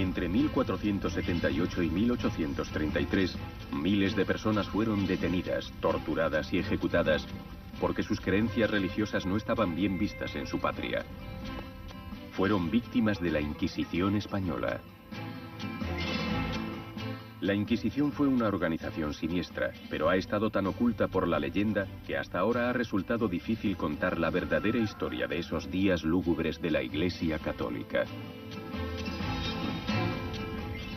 Entre 1478 y 1833, miles de personas fueron detenidas, torturadas y ejecutadas porque sus creencias religiosas no estaban bien vistas en su patria. Fueron víctimas de la Inquisición española. La Inquisición fue una organización siniestra, pero ha estado tan oculta por la leyenda que hasta ahora ha resultado difícil contar la verdadera historia de esos días lúgubres de la Iglesia Católica.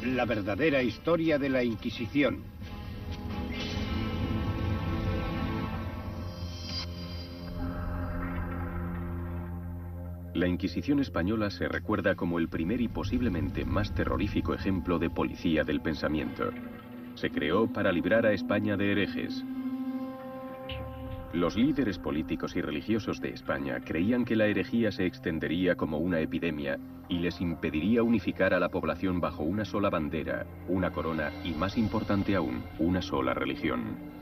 La verdadera historia de la Inquisición. La Inquisición española se recuerda como el primer y posiblemente más terrorífico ejemplo de policía del pensamiento. Se creó para librar a España de herejes. Los líderes políticos y religiosos de España creían que la herejía se extendería como una epidemia y les impediría unificar a la población bajo una sola bandera, una corona y, más importante aún, una sola religión.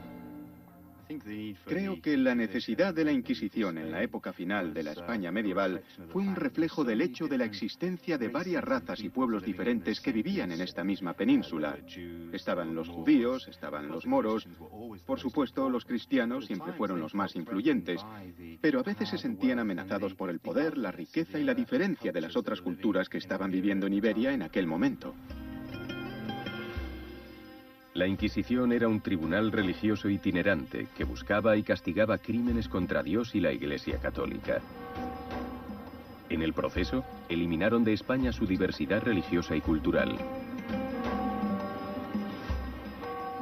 Creo que la necesidad de la Inquisición en la época final de la España medieval fue un reflejo del hecho de la existencia de varias razas y pueblos diferentes que vivían en esta misma península. Estaban los judíos, estaban los moros, por supuesto los cristianos siempre fueron los más influyentes, pero a veces se sentían amenazados por el poder, la riqueza y la diferencia de las otras culturas que estaban viviendo en Iberia en aquel momento. La Inquisición era un tribunal religioso itinerante que buscaba y castigaba crímenes contra Dios y la Iglesia Católica. En el proceso, eliminaron de España su diversidad religiosa y cultural.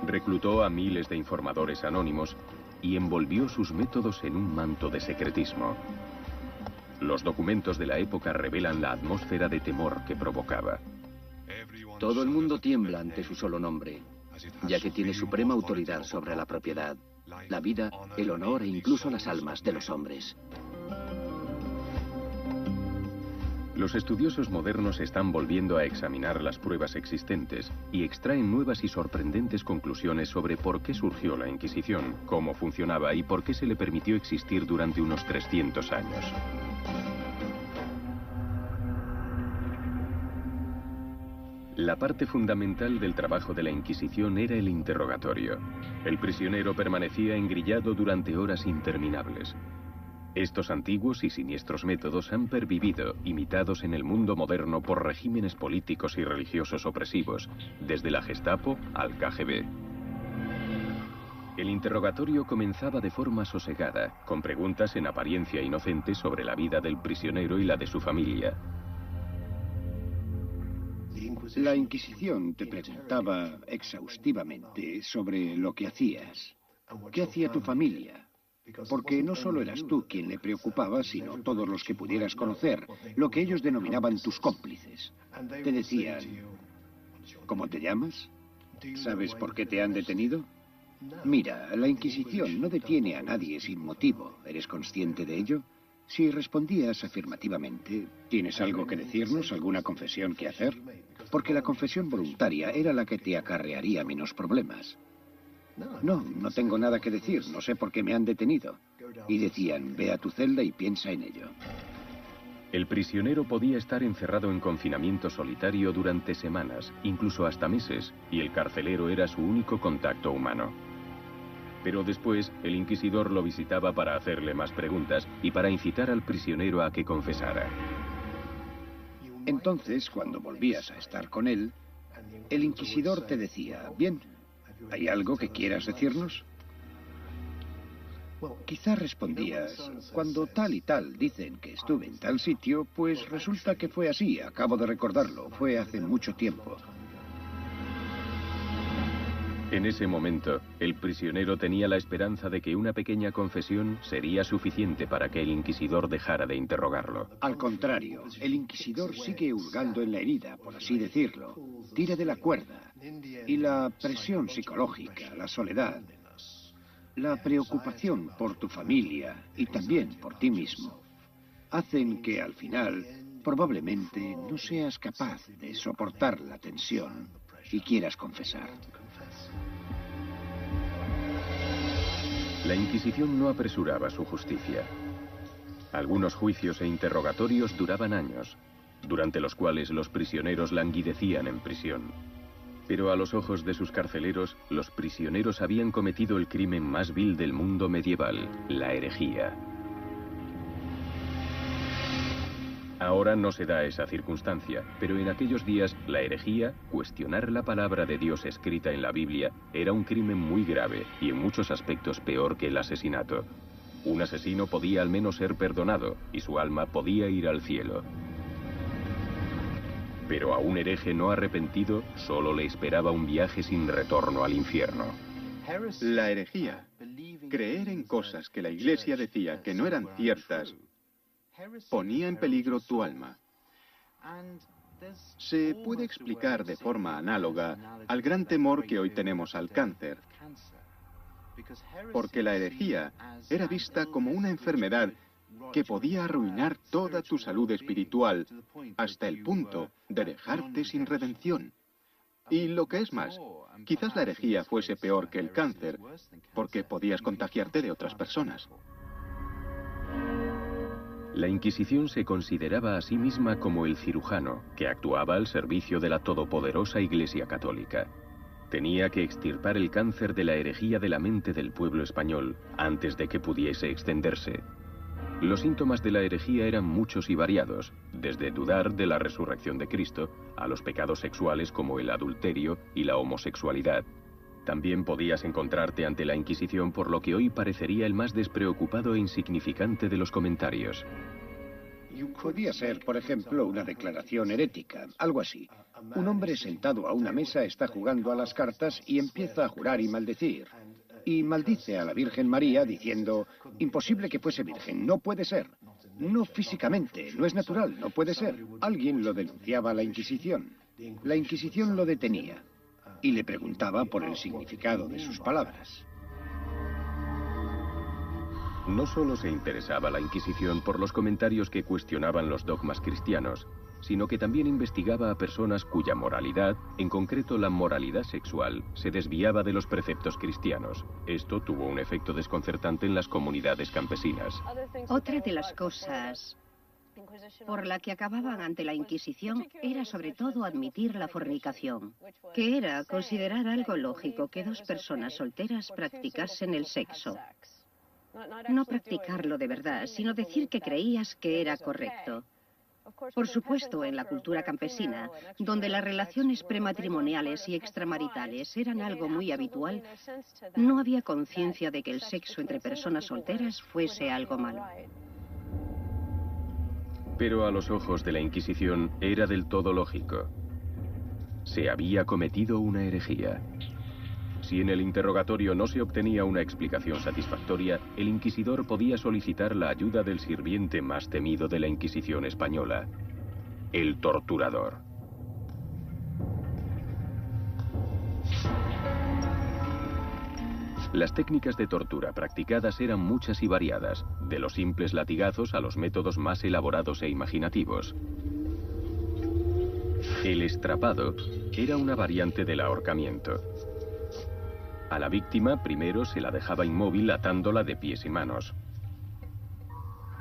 Reclutó a miles de informadores anónimos y envolvió sus métodos en un manto de secretismo. Los documentos de la época revelan la atmósfera de temor que provocaba. Todo el mundo tiembla ante su solo nombre, ya que tiene suprema autoridad sobre la propiedad, la vida, el honor e incluso las almas de los hombres. Los estudiosos modernos están volviendo a examinar las pruebas existentes y extraen nuevas y sorprendentes conclusiones sobre por qué surgió la Inquisición, cómo funcionaba y por qué se le permitió existir durante unos 300 años. La parte fundamental del trabajo de la Inquisición era el interrogatorio. El prisionero permanecía engrillado durante horas interminables. Estos antiguos y siniestros métodos han pervivido, imitados en el mundo moderno por regímenes políticos y religiosos opresivos, desde la Gestapo al KGB. El interrogatorio comenzaba de forma sosegada, con preguntas en apariencia inocentes sobre la vida del prisionero y la de su familia. La Inquisición te preguntaba exhaustivamente sobre lo que hacías. ¿Qué hacía tu familia? Porque no solo eras tú quien le preocupaba, sino todos los que pudieras conocer, lo que ellos denominaban tus cómplices. Te decían, ¿cómo te llamas? ¿Sabes por qué te han detenido? Mira, la Inquisición no detiene a nadie sin motivo. ¿Eres consciente de ello? Si respondías afirmativamente, ¿tienes algo que decirnos, alguna confesión que hacer? Porque la confesión voluntaria era la que te acarrearía menos problemas. No, no tengo nada que decir, no sé por qué me han detenido. Y decían, ve a tu celda y piensa en ello. El prisionero podía estar encerrado en confinamiento solitario durante semanas, incluso hasta meses, y el carcelero era su único contacto humano. Pero después, el inquisidor lo visitaba para hacerle más preguntas y para incitar al prisionero a que confesara. Entonces, cuando volvías a estar con él, el inquisidor te decía, bien, ¿hay algo que quieras decirnos? Quizá respondías, cuando tal y tal dicen que estuve en tal sitio, pues resulta que fue así, acabo de recordarlo, fue hace mucho tiempo. En ese momento, el prisionero tenía la esperanza de que una pequeña confesión sería suficiente para que el inquisidor dejara de interrogarlo. Al contrario, el inquisidor sigue hurgando en la herida, por así decirlo. Tira de la cuerda. Y la presión psicológica, la soledad, la preocupación por tu familia y también por ti mismo, hacen que al final probablemente no seas capaz de soportar la tensión y quieras confesar. La Inquisición no apresuraba su justicia. Algunos juicios e interrogatorios duraban años. durante los cuales los prisioneros languidecían en prisión. Pero a los ojos de sus carceleros, los prisioneros habían cometido el crimen más vil del mundo medieval, la herejía. Ahora no se da esa circunstancia, pero en aquellos días la herejía, cuestionar la palabra de Dios escrita en la Biblia, era un crimen muy grave y en muchos aspectos peor que el asesinato. Un asesino podía al menos ser perdonado y su alma podía ir al cielo. Pero a un hereje no arrepentido solo le esperaba un viaje sin retorno al infierno. La herejía, creer en cosas que la Iglesia decía que no eran ciertas, ponía en peligro tu alma. Se puede explicar de forma análoga al gran temor que hoy tenemos al cáncer, porque la herejía era vista como una enfermedad que podía arruinar toda tu salud espiritual hasta el punto de dejarte sin redención. Y lo que es más, quizás la herejía fuese peor que el cáncer, porque podías contagiarte de otras personas. La Inquisición se consideraba a sí misma como el cirujano, que actuaba al servicio de la todopoderosa Iglesia Católica. Tenía que extirpar el cáncer de la herejía de la mente del pueblo español antes de que pudiese extenderse. Los síntomas de la herejía eran muchos y variados, desde dudar de la resurrección de Cristo a los pecados sexuales como el adulterio y la homosexualidad. También podías encontrarte ante la Inquisición por lo que hoy parecería el más despreocupado e insignificante de los comentarios. Podía ser, por ejemplo, una declaración herética, algo así. Un hombre sentado a una mesa está jugando a las cartas y empieza a jurar y maldecir. Y maldice a la Virgen María diciendo, imposible que fuese virgen, no puede ser. No físicamente, no es natural, no puede ser. Alguien lo denunciaba a la Inquisición. La Inquisición lo detenía y le preguntaba por el significado de sus palabras. No solo se interesaba la Inquisición por los comentarios que cuestionaban los dogmas cristianos, sino que también investigaba a personas cuya moralidad, en concreto la moralidad sexual, se desviaba de los preceptos cristianos. Esto tuvo un efecto desconcertante en las comunidades campesinas. Otra de las cosas por la que acababan ante la Inquisición era sobre todo admitir la fornicación, que era considerar algo lógico que dos personas solteras practicasen el sexo. No practicarlo de verdad, sino decir que creías que era correcto. Por supuesto, en la cultura campesina, donde las relaciones prematrimoniales y extramaritales eran algo muy habitual, no había conciencia de que el sexo entre personas solteras fuese algo malo. Pero a los ojos de la Inquisición era del todo lógico. Se había cometido una herejía. Si en el interrogatorio no se obtenía una explicación satisfactoria, el inquisidor podía solicitar la ayuda del sirviente más temido de la Inquisición española, el torturador. Las técnicas de tortura practicadas eran muchas y variadas, de los simples latigazos a los métodos más elaborados e imaginativos. El estrapado era una variante del ahorcamiento. A la víctima primero se la dejaba inmóvil atándola de pies y manos.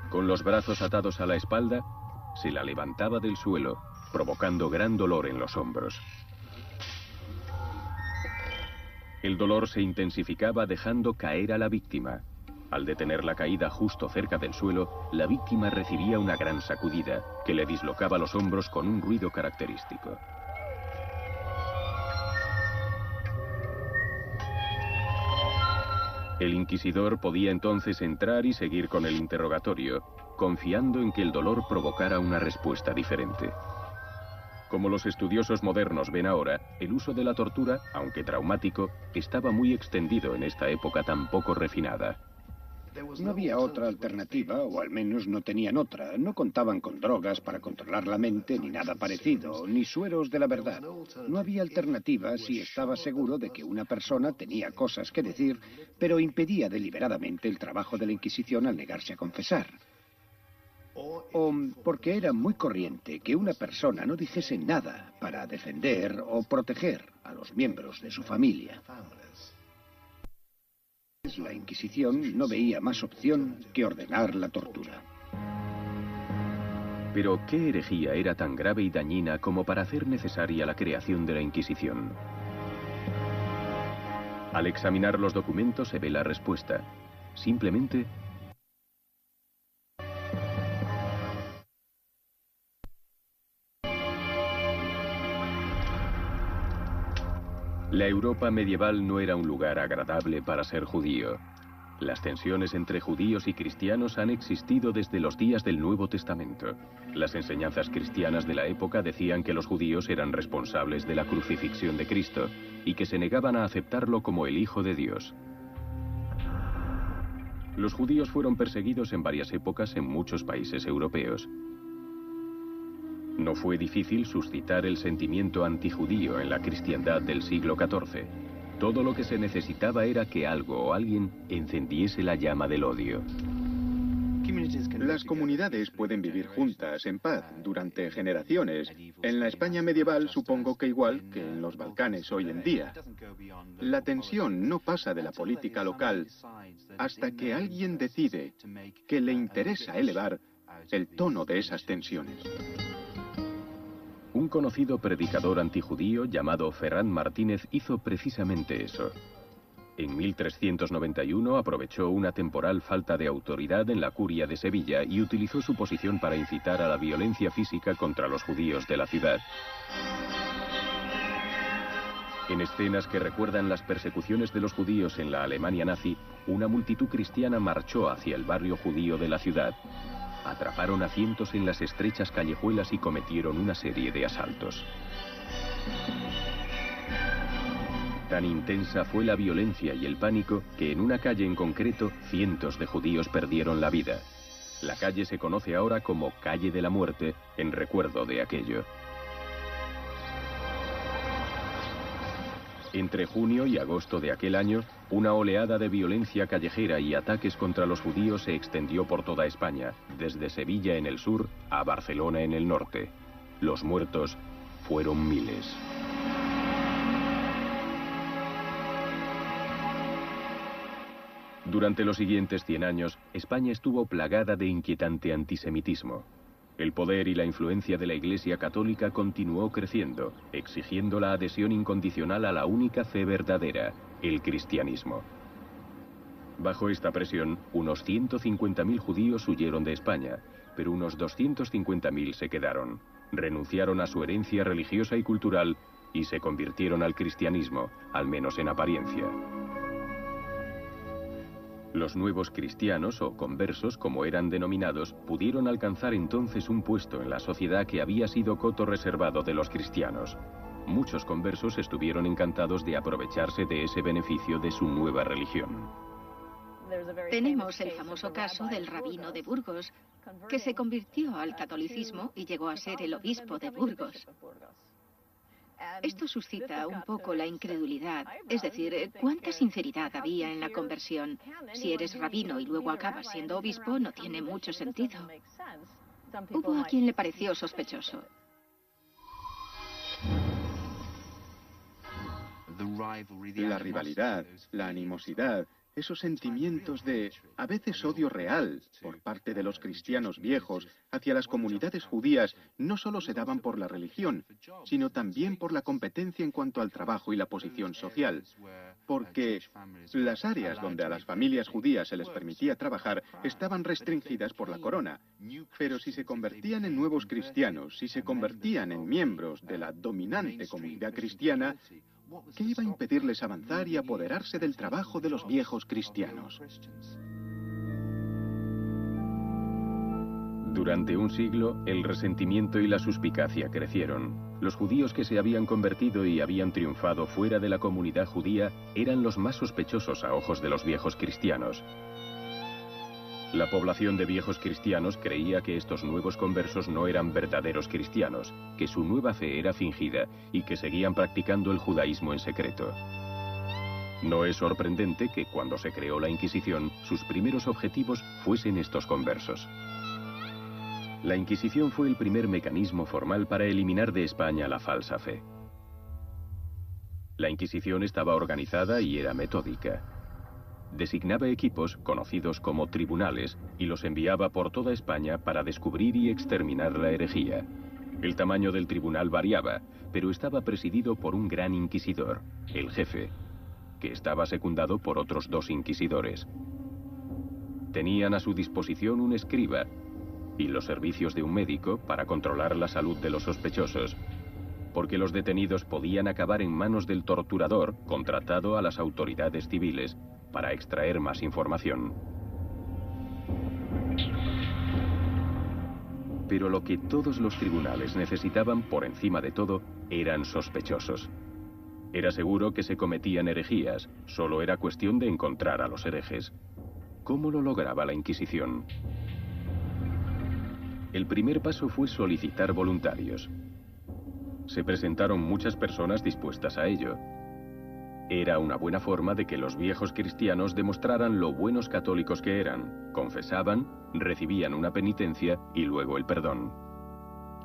Con los brazos atados a la espalda, se la levantaba del suelo, provocando gran dolor en los hombros. El dolor se intensificaba dejando caer a la víctima. Al detener la caída justo cerca del suelo, la víctima recibía una gran sacudida que le dislocaba los hombros con un ruido característico. El inquisidor podía entonces entrar y seguir con el interrogatorio, confiando en que el dolor provocara una respuesta diferente. Como los estudiosos modernos ven ahora, el uso de la tortura, aunque traumático, estaba muy extendido en esta época tan poco refinada. No había otra alternativa, o al menos no tenían otra. No contaban con drogas para controlar la mente, ni nada parecido, ni sueros de la verdad. No había alternativa si estaba seguro de que una persona tenía cosas que decir, pero impedía deliberadamente el trabajo de la Inquisición al negarse a confesar. O porque era muy corriente que una persona no dijese nada para defender o proteger a los miembros de su familia. La Inquisición no veía más opción que ordenar la tortura. Pero ¿qué herejía era tan grave y dañina como para hacer necesaria la creación de la Inquisición? Al examinar los documentos se ve la respuesta. Simplemente la Europa medieval no era un lugar agradable para ser judío. Las tensiones entre judíos y cristianos han existido desde los días del Nuevo Testamento. Las enseñanzas cristianas de la época decían que los judíos eran responsables de la crucifixión de Cristo y que se negaban a aceptarlo como el Hijo de Dios. Los judíos fueron perseguidos en varias épocas en muchos países europeos. No fue difícil suscitar el sentimiento antijudío en la cristiandad del siglo XIV. Todo lo que se necesitaba era que algo o alguien encendiese la llama del odio. Las comunidades pueden vivir juntas, en paz, durante generaciones. En la España medieval supongo que igual que en los Balcanes hoy en día. La tensión no pasa de la política local hasta que alguien decide que le interesa elevar el tono de esas tensiones. Un conocido predicador antijudío llamado Ferran Martínez hizo precisamente eso. En 1391 aprovechó una temporal falta de autoridad en la curia de Sevilla y utilizó su posición para incitar a la violencia física contra los judíos de la ciudad. En escenas que recuerdan las persecuciones de los judíos en la Alemania nazi, una multitud cristiana marchó hacia el barrio judío de la ciudad. Atraparon a cientos en las estrechas callejuelas y cometieron una serie de asaltos. Tan intensa fue la violencia y el pánico que en una calle en concreto cientos de judíos perdieron la vida. La calle se conoce ahora como Calle de la Muerte en recuerdo de aquello. Entre junio y agosto de aquel año, una oleada de violencia callejera y ataques contra los judíos se extendió por toda España, desde Sevilla en el sur a Barcelona en el norte. Los muertos fueron miles. Durante los siguientes 100 años, España estuvo plagada de inquietante antisemitismo. El poder y la influencia de la Iglesia Católica continuó creciendo, exigiendo la adhesión incondicional a la única fe verdadera, el cristianismo. Bajo esta presión, unos 150.000 judíos huyeron de España, pero unos 250.000 se quedaron. Renunciaron a su herencia religiosa y cultural y se convirtieron al cristianismo, al menos en apariencia. Los nuevos cristianos, o conversos como eran denominados, pudieron alcanzar entonces un puesto en la sociedad que había sido coto reservado de los cristianos. Muchos conversos estuvieron encantados de aprovecharse de ese beneficio de su nueva religión. Tenemos el famoso caso del rabino de Burgos, que se convirtió al catolicismo y llegó a ser el obispo de Burgos. Esto suscita un poco la incredulidad, es decir, ¿cuánta sinceridad había en la conversión? Si eres rabino y luego acabas siendo obispo, no tiene mucho sentido. Hubo a quien le pareció sospechoso. La rivalidad, la animosidad, esos sentimientos de, a veces, odio real por parte de los cristianos viejos hacia las comunidades judías no solo se daban por la religión, sino también por la competencia en cuanto al trabajo y la posición social. Porque las áreas donde a las familias judías se les permitía trabajar estaban restringidas por la corona. Pero si se convertían en nuevos cristianos, si se convertían en miembros de la dominante comunidad cristiana, ¿qué iba a impedirles avanzar y apoderarse del trabajo de los viejos cristianos? Durante un siglo, el resentimiento y la suspicacia crecieron. Los judíos que se habían convertido y habían triunfado fuera de la comunidad judía eran los más sospechosos a ojos de los viejos cristianos. La población de viejos cristianos creía que estos nuevos conversos no eran verdaderos cristianos, que su nueva fe era fingida y que seguían practicando el judaísmo en secreto. No es sorprendente que cuando se creó la Inquisición, sus primeros objetivos fuesen estos conversos. La Inquisición fue el primer mecanismo formal para eliminar de España la falsa fe. La Inquisición estaba organizada y era metódica. Designaba equipos, conocidos como tribunales, y los enviaba por toda España para descubrir y exterminar la herejía. El tamaño del tribunal variaba, pero estaba presidido por un gran inquisidor, el jefe, que estaba secundado por otros 2 inquisidores. Tenían a su disposición un escriba y los servicios de un médico para controlar la salud de los sospechosos, porque los detenidos podían acabar en manos del torturador contratado a las autoridades civiles para extraer más información. Pero lo que todos los tribunales necesitaban por encima de todo eran sospechosos. Era seguro que se cometían herejías, solo era cuestión de encontrar a los herejes. ¿Cómo lo lograba la Inquisición? El primer paso fue solicitar voluntarios. Se presentaron muchas personas dispuestas a ello. Era una buena forma de que los viejos cristianos demostraran lo buenos católicos que eran, confesaban, recibían una penitencia y luego el perdón.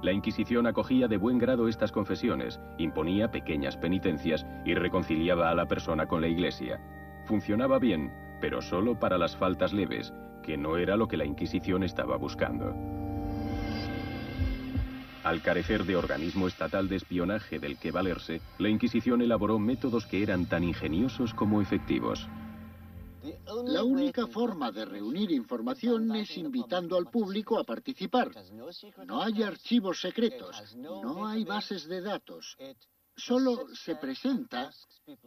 La Inquisición acogía de buen grado estas confesiones, imponía pequeñas penitencias y reconciliaba a la persona con la Iglesia. Funcionaba bien, pero solo para las faltas leves, que no era lo que la Inquisición estaba buscando. Al carecer de organismo estatal de espionaje del que valerse, la Inquisición elaboró métodos que eran tan ingeniosos como efectivos. La única forma de reunir información es invitando al público a participar. No hay archivos secretos, no hay bases de datos. Solo se presenta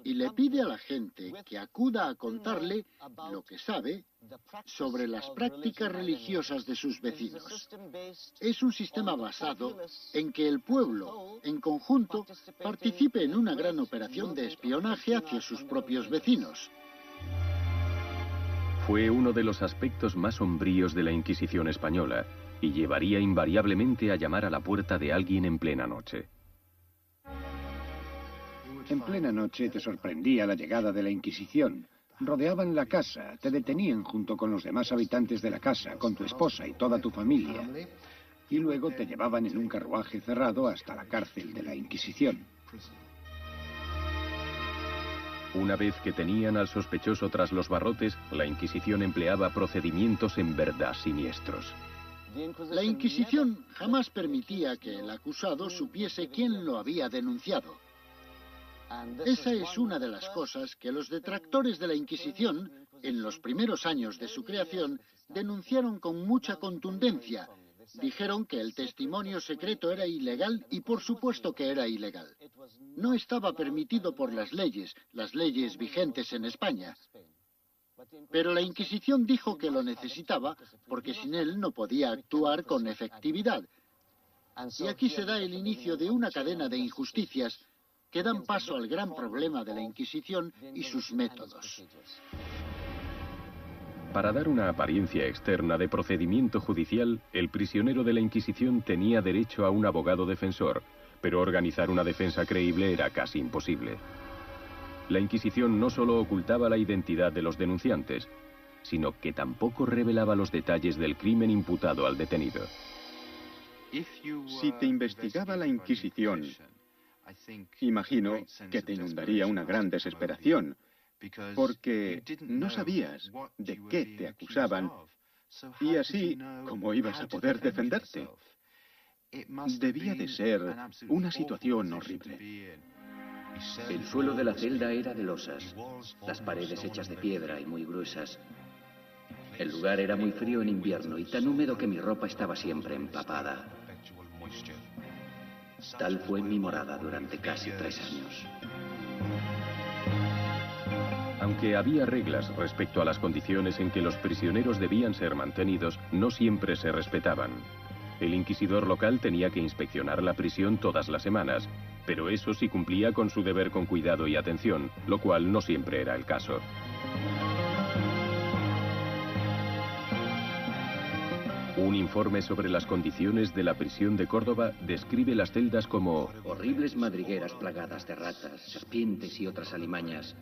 y le pide a la gente que acuda a contarle lo que sabe sobre las prácticas religiosas de sus vecinos. Es un sistema basado en que el pueblo, en conjunto, participe en una gran operación de espionaje hacia sus propios vecinos. Fue uno de los aspectos más sombríos de la Inquisición española y llevaría invariablemente a llamar a la puerta de alguien en plena noche. En plena noche te sorprendía la llegada de la Inquisición. Rodeaban la casa, te detenían junto con los demás habitantes de la casa, con tu esposa y toda tu familia. Y luego te llevaban en un carruaje cerrado hasta la cárcel de la Inquisición. Una vez que tenían al sospechoso tras los barrotes, la Inquisición empleaba procedimientos en verdad siniestros. La Inquisición jamás permitía que el acusado supiese quién lo había denunciado. Esa es una de las cosas que los detractores de la Inquisición, en los primeros años de su creación, denunciaron con mucha contundencia. Dijeron que el testimonio secreto era ilegal y por supuesto que era ilegal. No estaba permitido por las leyes vigentes en España. Pero la Inquisición dijo que lo necesitaba porque sin él no podía actuar con efectividad. Y aquí se da el inicio de una cadena de injusticias que dan paso al gran problema de la Inquisición y sus métodos. Para dar una apariencia externa de procedimiento judicial, el prisionero de la Inquisición tenía derecho a un abogado defensor, pero organizar una defensa creíble era casi imposible. La Inquisición no solo ocultaba la identidad de los denunciantes, sino que tampoco revelaba los detalles del crimen imputado al detenido. Si te investigaba la Inquisición, imagino que te inundaría una gran desesperación, porque no sabías de qué te acusaban y así cómo ibas a poder defenderte. Debía de ser una situación horrible. El suelo de la celda era de losas, las paredes hechas de piedra y muy gruesas. El lugar era muy frío en invierno y tan húmedo que mi ropa estaba siempre empapada. Tal fue mi morada durante casi 3 años. Aunque había reglas respecto a las condiciones en que los prisioneros debían ser mantenidos, no siempre se respetaban. El inquisidor local tenía que inspeccionar la prisión todas las semanas, pero eso sí cumplía con su deber con cuidado y atención, lo cual no siempre era el caso. Un informe sobre las condiciones de la prisión de Córdoba describe las celdas como horribles madrigueras plagadas de ratas, serpientes y otras alimañas,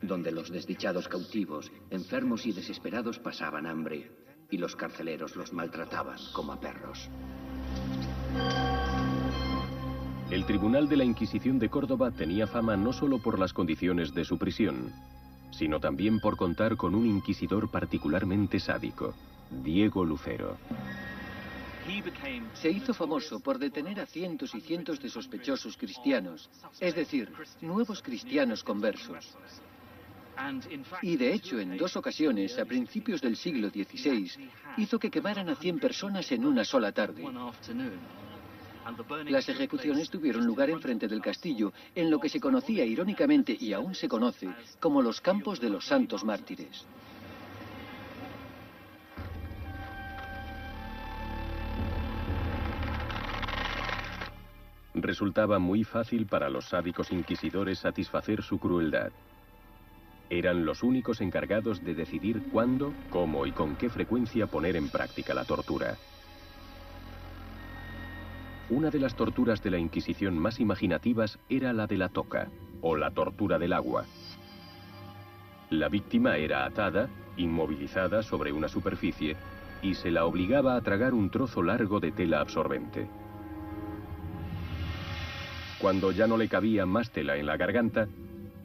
donde los desdichados cautivos, enfermos y desesperados pasaban hambre, y los carceleros los maltrataban como a perros. El Tribunal de la Inquisición de Córdoba tenía fama no solo por las condiciones de su prisión, sino también por contar con un inquisidor particularmente sádico, Diego Lucero. Se hizo famoso por detener a cientos y cientos de sospechosos cristianos, es decir, nuevos cristianos conversos. Y de hecho, en 2 ocasiones, a principios del siglo XVI, hizo que quemaran a 100 personas en una sola tarde. Las ejecuciones tuvieron lugar enfrente del castillo, en lo que se conocía irónicamente y aún se conoce como los Campos de los Santos Mártires. Resultaba muy fácil para los sádicos inquisidores satisfacer su crueldad. Eran los únicos encargados de decidir cuándo, cómo y con qué frecuencia poner en práctica la tortura. Una de las torturas de la Inquisición más imaginativas era la de la toca, o la tortura del agua. La víctima era atada, inmovilizada sobre una superficie, y se la obligaba a tragar un trozo largo de tela absorbente. Cuando ya no le cabía más tela en la garganta,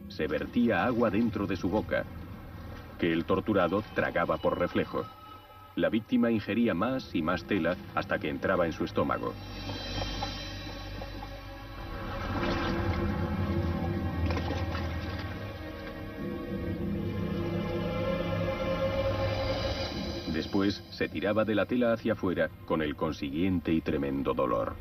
se vertía agua dentro de su boca, que el torturado tragaba por reflejo. La víctima ingería más y más tela hasta que entraba en su estómago. Después se tiraba de la tela hacia afuera con el consiguiente y tremendo dolor.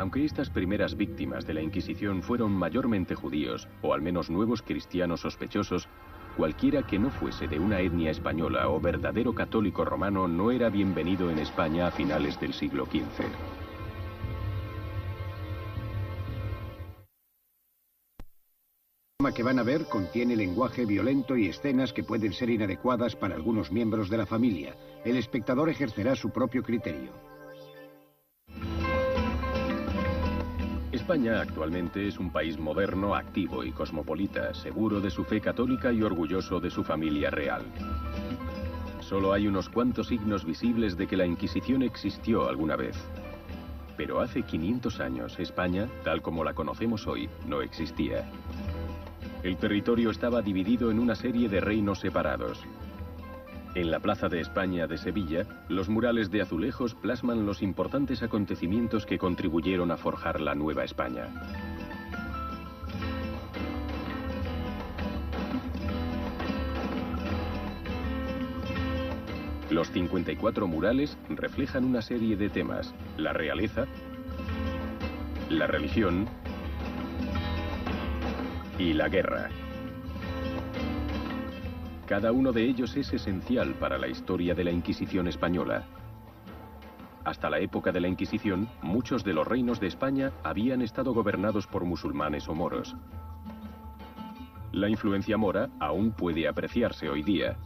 Aunque estas primeras víctimas de la Inquisición fueron mayormente judíos, o al menos nuevos cristianos sospechosos, cualquiera que no fuese de una etnia española o verdadero católico romano no era bienvenido en España a finales del siglo XV. El programa que van a ver contiene lenguaje violento y escenas que pueden ser inadecuadas para algunos miembros de la familia. El espectador ejercerá su propio criterio. España actualmente es un país moderno, activo y cosmopolita, seguro de su fe católica y orgulloso de su familia real. Solo hay unos cuantos signos visibles de que la Inquisición existió alguna vez. Pero hace 500 años, España, tal como la conocemos hoy, no existía. El territorio estaba dividido en una serie de reinos separados. En la Plaza de España de Sevilla, los murales de azulejos plasman los importantes acontecimientos que contribuyeron a forjar la Nueva España. Los 54 murales reflejan una serie de temas: la realeza, la religión y la guerra. Cada uno de ellos es esencial para la historia de la Inquisición española. Hasta la época de la Inquisición, muchos de los reinos de España habían estado gobernados por musulmanes o moros. La influencia mora aún puede apreciarse hoy día.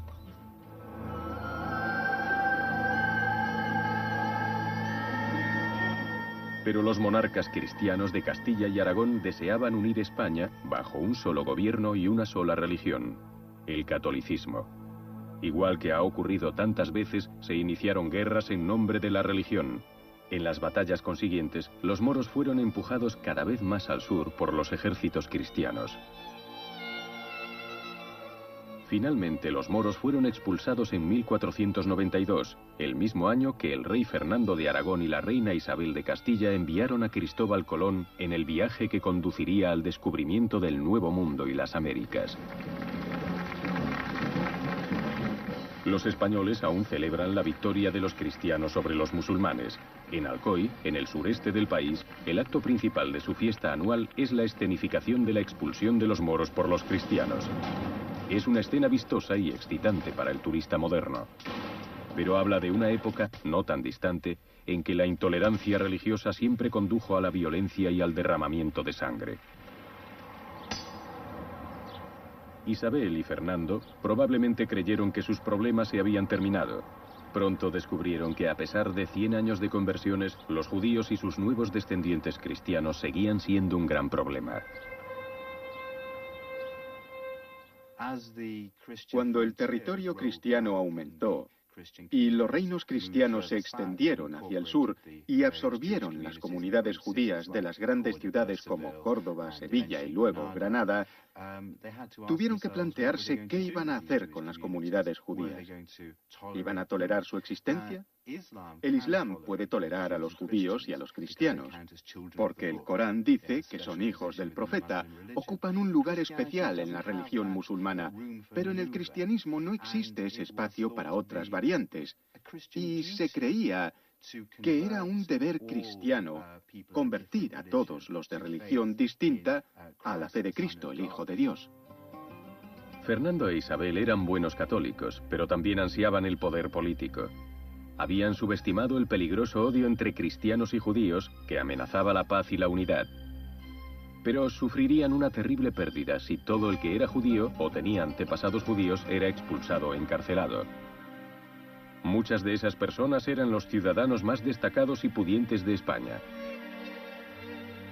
Pero los monarcas cristianos de Castilla y Aragón deseaban unir España bajo un solo gobierno y una sola religión: el catolicismo. Igual que ha ocurrido tantas veces, se iniciaron guerras en nombre de la religión. En las batallas consiguientes, los moros fueron empujados cada vez más al sur por los ejércitos cristianos. Finalmente, los moros fueron expulsados en 1492, el mismo año que el rey Fernando de Aragón y la reina Isabel de Castilla enviaron a Cristóbal Colón en el viaje que conduciría al descubrimiento del Nuevo Mundo y las Américas. Los españoles aún celebran la victoria de los cristianos sobre los musulmanes. En Alcoy, en el sureste del país, el acto principal de su fiesta anual es la escenificación de la expulsión de los moros por los cristianos. Es una escena vistosa y excitante para el turista moderno. Pero habla de una época, no tan distante, en que la intolerancia religiosa siempre condujo a la violencia y al derramamiento de sangre. Isabel y Fernando probablemente creyeron que sus problemas se habían terminado. Pronto descubrieron que a pesar de 100 años de conversiones, los judíos y sus nuevos descendientes cristianos seguían siendo un gran problema. Cuando el territorio cristiano aumentó, y los reinos cristianos se extendieron hacia el sur y absorbieron las comunidades judías de las grandes ciudades como Córdoba, Sevilla y luego Granada, tuvieron que plantearse qué iban a hacer con las comunidades judías. ¿Iban a tolerar su existencia? El Islam puede tolerar a los judíos y a los cristianos, porque el Corán dice que son hijos del profeta, ocupan un lugar especial en la religión musulmana, pero en el cristianismo no existe ese espacio para otras variantes, y se creía que era un deber cristiano convertir a todos los de religión distinta a la fe de Cristo, el Hijo de Dios. Fernando e Isabel eran buenos católicos, pero también ansiaban el poder político. Habían subestimado el peligroso odio entre cristianos y judíos que amenazaba la paz y la unidad. Pero sufrirían una terrible pérdida si todo el que era judío o tenía antepasados judíos era expulsado o encarcelado. Muchas de esas personas eran los ciudadanos más destacados y pudientes de España.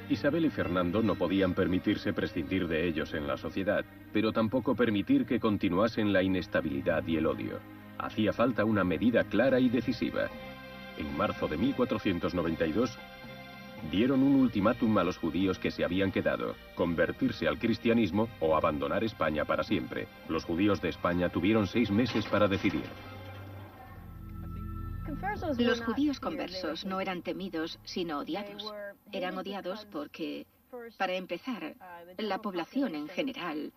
Isabel y Fernando no podían permitirse prescindir de ellos en la sociedad, pero tampoco permitir que continuasen la inestabilidad y el odio. Hacía falta una medida clara y decisiva. En marzo de 1492, dieron un ultimátum a los judíos que se habían quedado: convertirse al cristianismo o abandonar España para siempre. Los judíos de España tuvieron 6 meses para decidir. Los judíos conversos no eran temidos, sino odiados. Eran odiados porque, para empezar, la población en general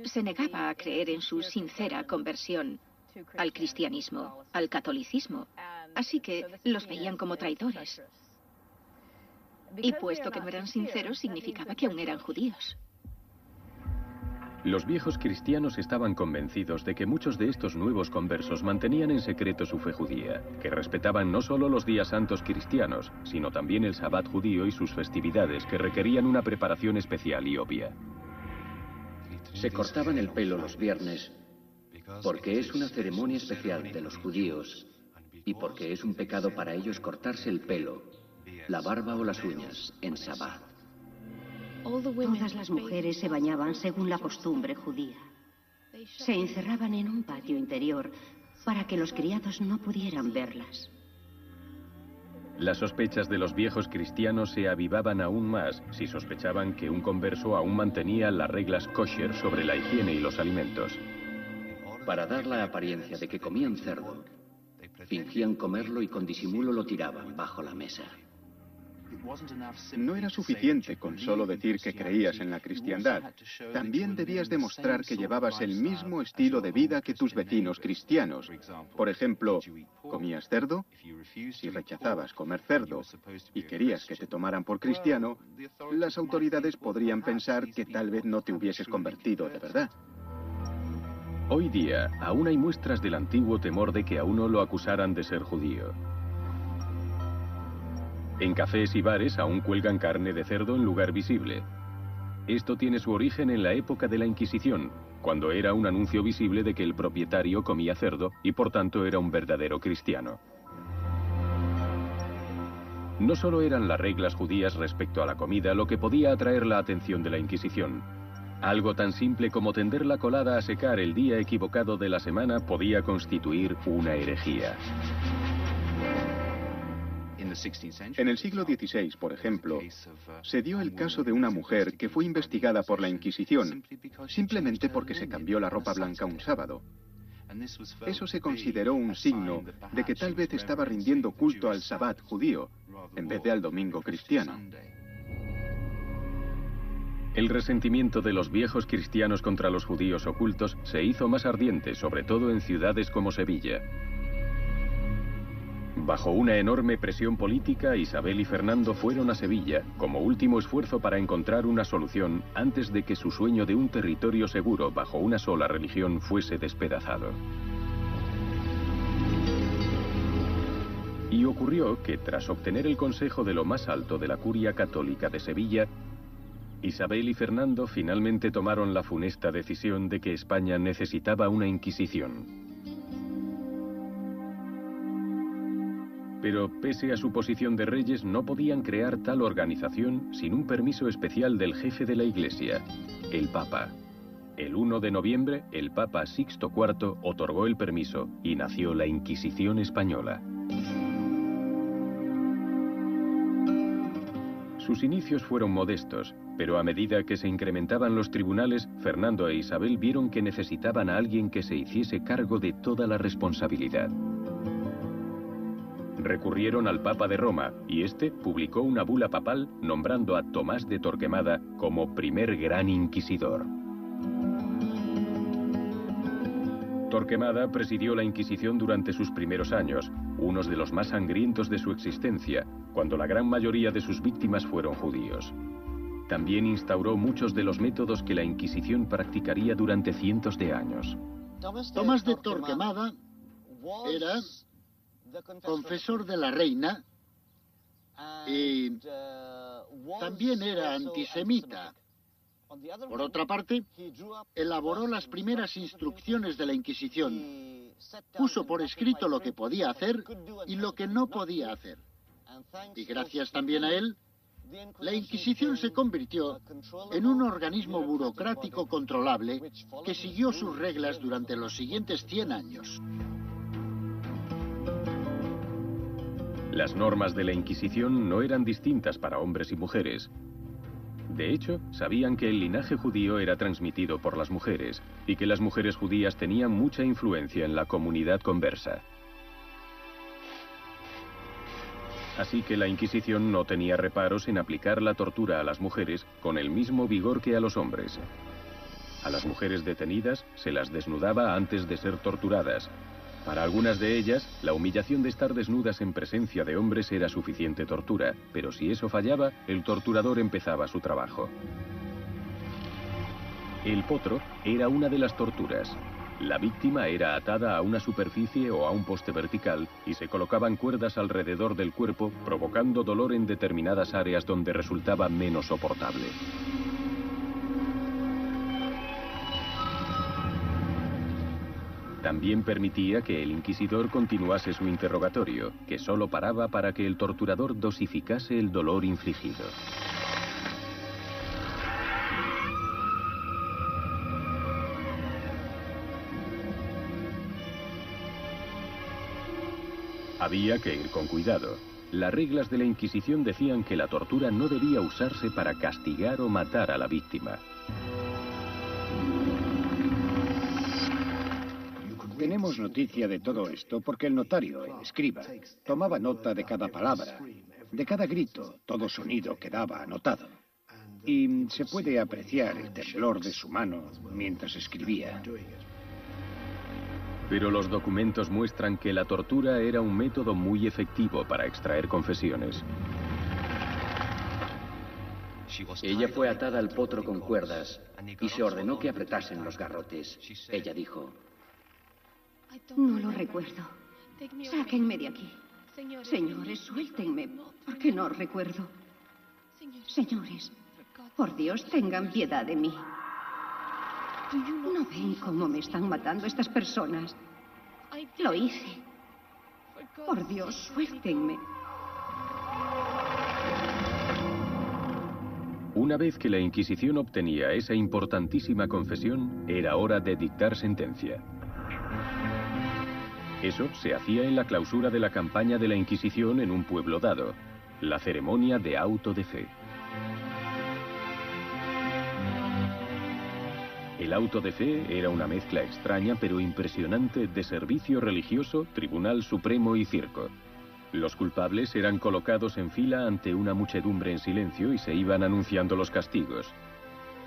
se negaba a creer en su sincera conversión al cristianismo, al catolicismo. Así que los veían como traidores. Y puesto que no eran sinceros, significaba que aún eran judíos. Los viejos cristianos estaban convencidos de que muchos de estos nuevos conversos mantenían en secreto su fe judía, que respetaban no solo los días santos cristianos, sino también el sabbat judío y sus festividades, que requerían una preparación especial y obvia. Se cortaban el pelo los viernes porque es una ceremonia especial de los judíos y porque es un pecado para ellos cortarse el pelo, la barba o las uñas en sabbat. Todas las mujeres se bañaban según la costumbre judía. Se encerraban en un patio interior para que los criados no pudieran verlas. Las sospechas de los viejos cristianos se avivaban aún más si sospechaban que un converso aún mantenía las reglas kosher sobre la higiene y los alimentos. Para dar la apariencia de que comían cerdo, fingían comerlo y con disimulo lo tiraban bajo la mesa. No era suficiente con solo decir que creías en la cristiandad. También debías demostrar que llevabas el mismo estilo de vida que tus vecinos cristianos. Por ejemplo, ¿comías cerdo? Si rechazabas comer cerdo y querías que te tomaran por cristiano, las autoridades podrían pensar que tal vez no te hubieses convertido de verdad. Hoy día, aún hay muestras del antiguo temor de que a uno lo acusaran de ser judío. En cafés y bares aún cuelgan carne de cerdo en lugar visible. Esto tiene su origen en la época de la Inquisición, cuando era un anuncio visible de que el propietario comía cerdo y por tanto era un verdadero cristiano. No solo eran las reglas judías respecto a la comida lo que podía atraer la atención de la Inquisición. Algo tan simple como tender la colada a secar el día equivocado de la semana podía constituir una herejía. En el siglo XVI, por ejemplo, se dio el caso de una mujer que fue investigada por la Inquisición simplemente porque se cambió la ropa blanca un sábado. Eso se consideró un signo de que tal vez estaba rindiendo culto al sabbat judío en vez de al domingo cristiano. El resentimiento de los viejos cristianos contra los judíos ocultos se hizo más ardiente, sobre todo en ciudades como Sevilla. Bajo una enorme presión política, Isabel y Fernando fueron a Sevilla como último esfuerzo para encontrar una solución antes de que su sueño de un territorio seguro bajo una sola religión fuese despedazado. Y ocurrió que, tras obtener el consejo de lo más alto de la curia católica de Sevilla, Isabel y Fernando finalmente tomaron la funesta decisión de que España necesitaba una Inquisición. Pero pese a su posición de reyes, no podían crear tal organización sin un permiso especial del jefe de la Iglesia, el Papa. El 1 de noviembre, el Papa Sixto IV otorgó el permiso y nació la Inquisición española. Sus inicios fueron modestos, pero a medida que se incrementaban los tribunales, Fernando e Isabel vieron que necesitaban a alguien que se hiciese cargo de toda la responsabilidad. Recurrieron al Papa de Roma y este publicó una bula papal nombrando a Tomás de Torquemada como primer gran inquisidor. Torquemada presidió la Inquisición durante sus primeros años, unos de los más sangrientos de su existencia, cuando la gran mayoría de sus víctimas fueron judíos. También instauró muchos de los métodos que la Inquisición practicaría durante cientos de años. Tomás de Torquemada era confesor de la reina y también era antisemita. Por otra parte, elaboró las primeras instrucciones de la Inquisición. Puso por escrito lo que podía hacer y lo que no podía hacer. Y gracias también a él, la Inquisición se convirtió en un organismo burocrático controlable que siguió sus reglas durante los siguientes 100 años. Las normas de la Inquisición no eran distintas para hombres y mujeres. De hecho, sabían que el linaje judío era transmitido por las mujeres y que las mujeres judías tenían mucha influencia en la comunidad conversa. Así que la Inquisición no tenía reparos en aplicar la tortura a las mujeres con el mismo vigor que a los hombres. A las mujeres detenidas se las desnudaba antes de ser torturadas. Para algunas de ellas, la humillación de estar desnudas en presencia de hombres era suficiente tortura, pero si eso fallaba, el torturador empezaba su trabajo. El potro era una de las torturas. La víctima era atada a una superficie o a un poste vertical y se colocaban cuerdas alrededor del cuerpo, provocando dolor en determinadas áreas donde resultaba menos soportable. También permitía que el inquisidor continuase su interrogatorio, que solo paraba para que el torturador dosificase el dolor infligido. Había que ir con cuidado. Las reglas de la Inquisición decían que la tortura no debía usarse para castigar o matar a la víctima. Tenemos noticia de todo esto porque el notario, el escriba, tomaba nota de cada palabra, de cada grito, todo sonido quedaba anotado. Y se puede apreciar el temblor de su mano mientras escribía. Pero los documentos muestran que la tortura era un método muy efectivo para extraer confesiones. Ella fue atada al potro con cuerdas y se ordenó que apretasen los garrotes. Ella dijo: No lo recuerdo. Sáquenme de aquí. Señores, suéltenme, porque no recuerdo. Señores, por Dios, tengan piedad de mí. ¿No ven cómo me están matando estas personas? Lo hice. Por Dios, suéltenme. Una vez que la Inquisición obtenía esa importantísima confesión, era hora de dictar sentencia. Eso se hacía en la clausura de la campaña de la Inquisición en un pueblo dado, la ceremonia de auto de fe. El auto de fe era una mezcla extraña pero impresionante de servicio religioso, tribunal supremo y circo. Los culpables eran colocados en fila ante una muchedumbre en silencio y se iban anunciando los castigos.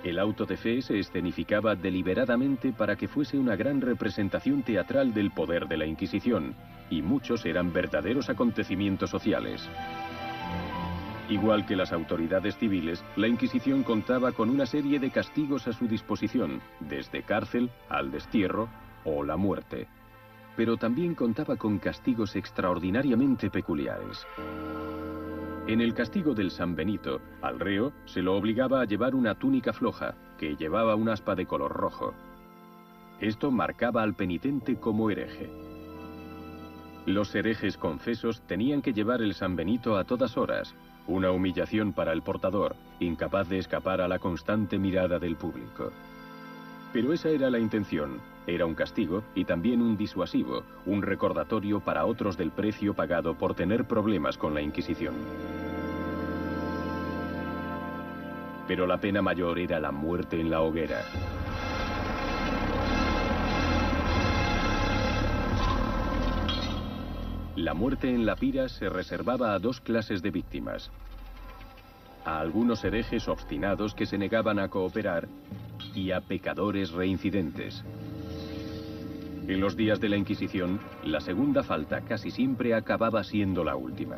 El auto de fe se escenificaba deliberadamente para que fuese una gran representación teatral del poder de la Inquisición, y muchos eran verdaderos acontecimientos sociales. Igual que las autoridades civiles, la Inquisición contaba con una serie de castigos a su disposición, desde cárcel al destierro o la muerte. Pero también contaba con castigos extraordinariamente peculiares. En el castigo del San Benito, al reo se lo obligaba a llevar una túnica floja, que llevaba un aspa de color rojo. Esto marcaba al penitente como hereje. Los herejes confesos tenían que llevar el San Benito a todas horas, una humillación para el portador, incapaz de escapar a la constante mirada del público. Pero esa era la intención. Era un castigo y también un disuasivo, un recordatorio para otros del precio pagado por tener problemas con la Inquisición. Pero la pena mayor era la muerte en la hoguera. La muerte en la pira se reservaba a dos clases de víctimas. A algunos herejes obstinados que se negaban a cooperar y a pecadores reincidentes. En los días de la Inquisición, la segunda falta casi siempre acababa siendo la última.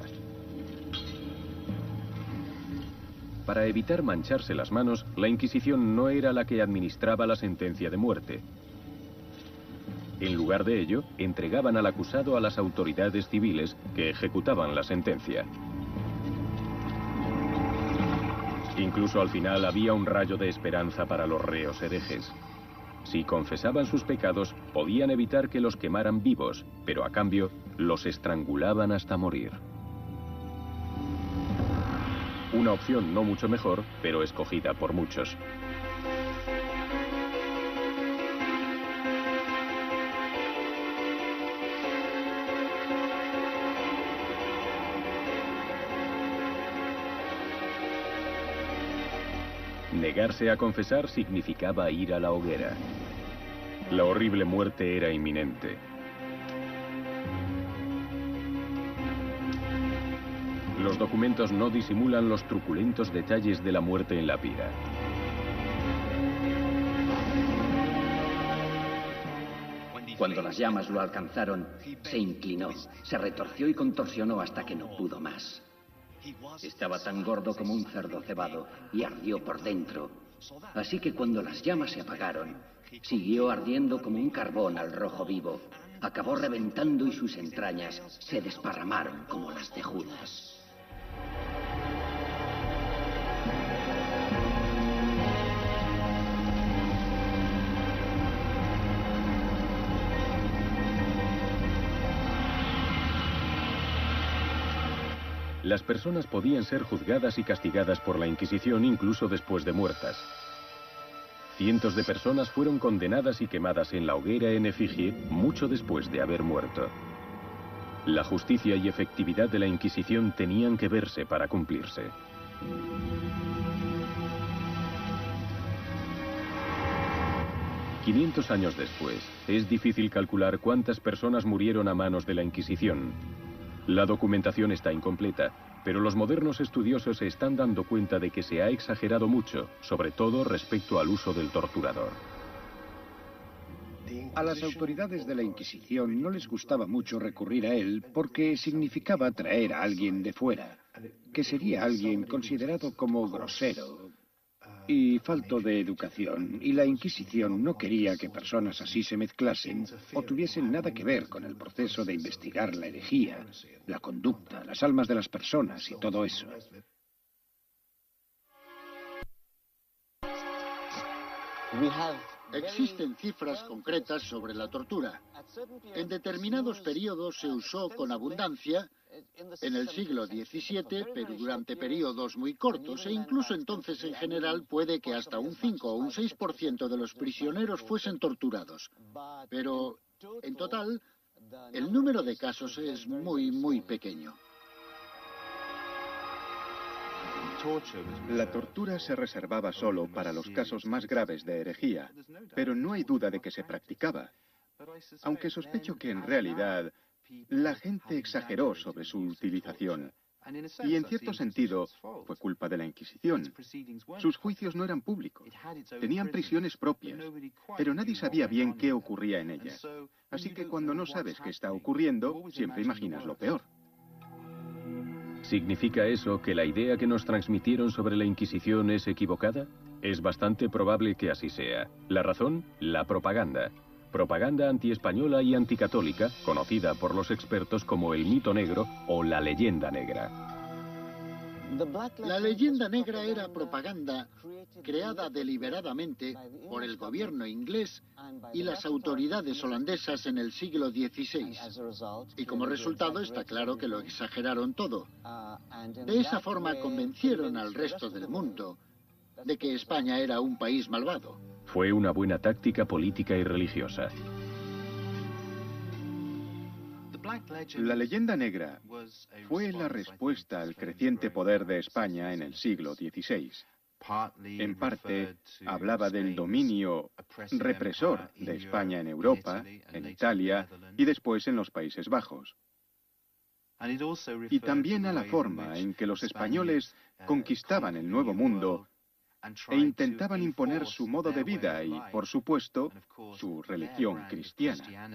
Para evitar mancharse las manos, la Inquisición no era la que administraba la sentencia de muerte. En lugar de ello, entregaban al acusado a las autoridades civiles que ejecutaban la sentencia. Incluso al final había un rayo de esperanza para los reos herejes. Si confesaban sus pecados, podían evitar que los quemaran vivos, pero a cambio, los estrangulaban hasta morir. Una opción no mucho mejor, pero escogida por muchos. Negarse a confesar significaba ir a la hoguera. La horrible muerte era inminente. Los documentos no disimulan los truculentos detalles de la muerte en la pira. Cuando las llamas lo alcanzaron, se inclinó, se retorció y contorsionó hasta que no pudo más. Estaba tan gordo como un cerdo cebado y ardió por dentro. Así que cuando las llamas se apagaron, siguió ardiendo como un carbón al rojo vivo. Acabó reventando y sus entrañas se desparramaron como las de Judas. Las personas podían ser juzgadas y castigadas por la Inquisición incluso después de muertas. Cientos de personas fueron condenadas y quemadas en la hoguera en efigie mucho después de haber muerto. La justicia y efectividad de la Inquisición tenían que verse para cumplirse. «500 años después, es difícil calcular cuántas personas murieron a manos de la Inquisición. La documentación está incompleta, pero los modernos estudiosos se están dando cuenta de que se ha exagerado mucho, sobre todo respecto al uso del torturador. A las autoridades de la Inquisición no les gustaba mucho recurrir a él porque significaba traer a alguien de fuera, que sería alguien considerado como grosero y falto de educación, y la Inquisición no quería que personas así se mezclasen o tuviesen nada que ver con el proceso de investigar la herejía, la conducta, las almas de las personas y todo eso. Existen cifras concretas sobre la tortura. En determinados periodos se usó con abundancia, en el siglo XVII, pero durante periodos muy cortos, e incluso entonces en general puede que hasta un 5 o un 6% de los prisioneros fuesen torturados. Pero, en total, el número de casos es muy pequeño. La tortura se reservaba solo para los casos más graves de herejía, pero no hay duda de que se practicaba. Aunque sospecho que en realidad la gente exageró sobre su utilización. Y en cierto sentido fue culpa de la Inquisición. Sus juicios no eran públicos. Tenían prisiones propias, pero nadie sabía bien qué ocurría en ellas. Así que cuando no sabes qué está ocurriendo, siempre imaginas lo peor. ¿Significa eso que la idea que nos transmitieron sobre la Inquisición es equivocada? Es bastante probable que así sea. ¿La razón? La propaganda. Propaganda antiespañola y anticatólica, conocida por los expertos como el mito negro o la leyenda negra. La leyenda negra era propaganda creada deliberadamente por el gobierno inglés y las autoridades holandesas en el siglo XVI. Y como resultado está claro que lo exageraron todo. De esa forma convencieron al resto del mundo de que España era un país malvado. Fue una buena táctica política y religiosa. La leyenda negra fue la respuesta al creciente poder de España en el siglo XVI. En parte, hablaba del dominio represor de España en Europa, en Italia y después en los Países Bajos. Y también a la forma en que los españoles conquistaban el Nuevo Mundo e intentaban imponer su modo de vida y, por supuesto, su religión cristiana.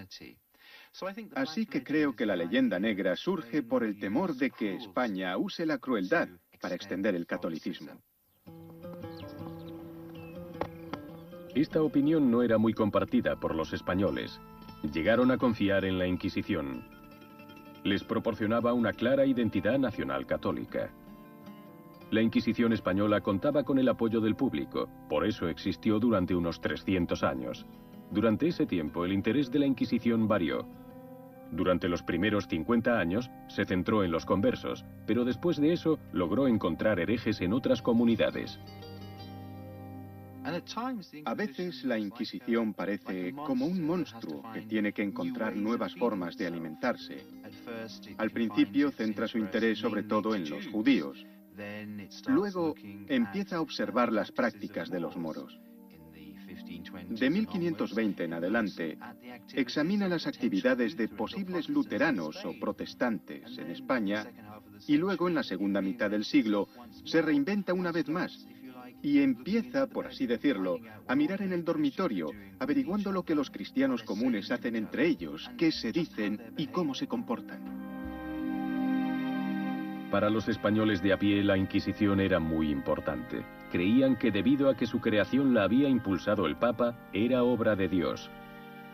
Así que creo que la leyenda negra surge por el temor de que España use la crueldad para extender el catolicismo. Esta opinión no era muy compartida por los españoles. Llegaron a confiar en la Inquisición. Les proporcionaba una clara identidad nacional católica. La Inquisición española contaba con el apoyo del público, por eso existió durante unos 300 años. Durante ese tiempo, el interés de la Inquisición varió. Durante los primeros 50 años, se centró en los conversos, pero después de eso, logró encontrar herejes en otras comunidades. A veces la Inquisición parece como un monstruo que tiene que encontrar nuevas formas de alimentarse. Al principio centra su interés sobre todo en los judíos. Luego empieza a observar las prácticas de los moros. De 1520 en adelante, examina las actividades de posibles luteranos o protestantes en España y luego en la segunda mitad del siglo se reinventa una vez más y empieza, por así decirlo, a mirar en el dormitorio, averiguando lo que los cristianos comunes hacen entre ellos, qué se dicen y cómo se comportan. Para los españoles de a pie, la Inquisición era muy importante. Creían que debido a que su creación la había impulsado el Papa, era obra de Dios.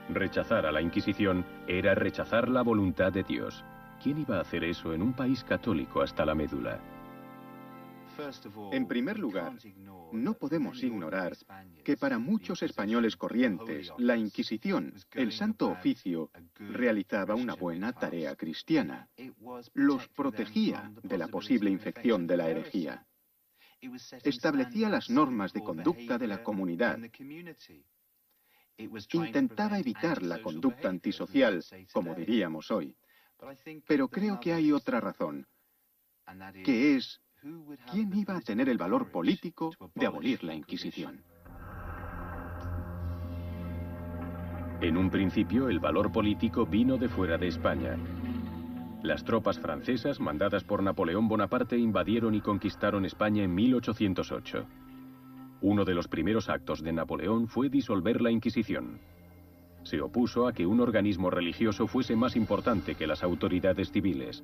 Rechazar a la Inquisición era rechazar la voluntad de Dios. ¿Quién iba a hacer eso en un país católico hasta la médula? En primer lugar, no podemos ignorar que para muchos españoles corrientes, la Inquisición, el Santo Oficio, realizaba una buena tarea cristiana. Los protegía de la posible infección de la herejía. Establecía las normas de conducta de la comunidad. Intentaba evitar la conducta antisocial, como diríamos hoy. Pero creo que hay otra razón, que es ¿quién iba a tener el valor político de abolir la Inquisición? En un principio, el valor político vino de fuera de España. Las tropas francesas, mandadas por Napoleón Bonaparte, invadieron y conquistaron España en 1808. Uno de los primeros actos de Napoleón fue disolver la Inquisición. Se opuso a que un organismo religioso fuese más importante que las autoridades civiles.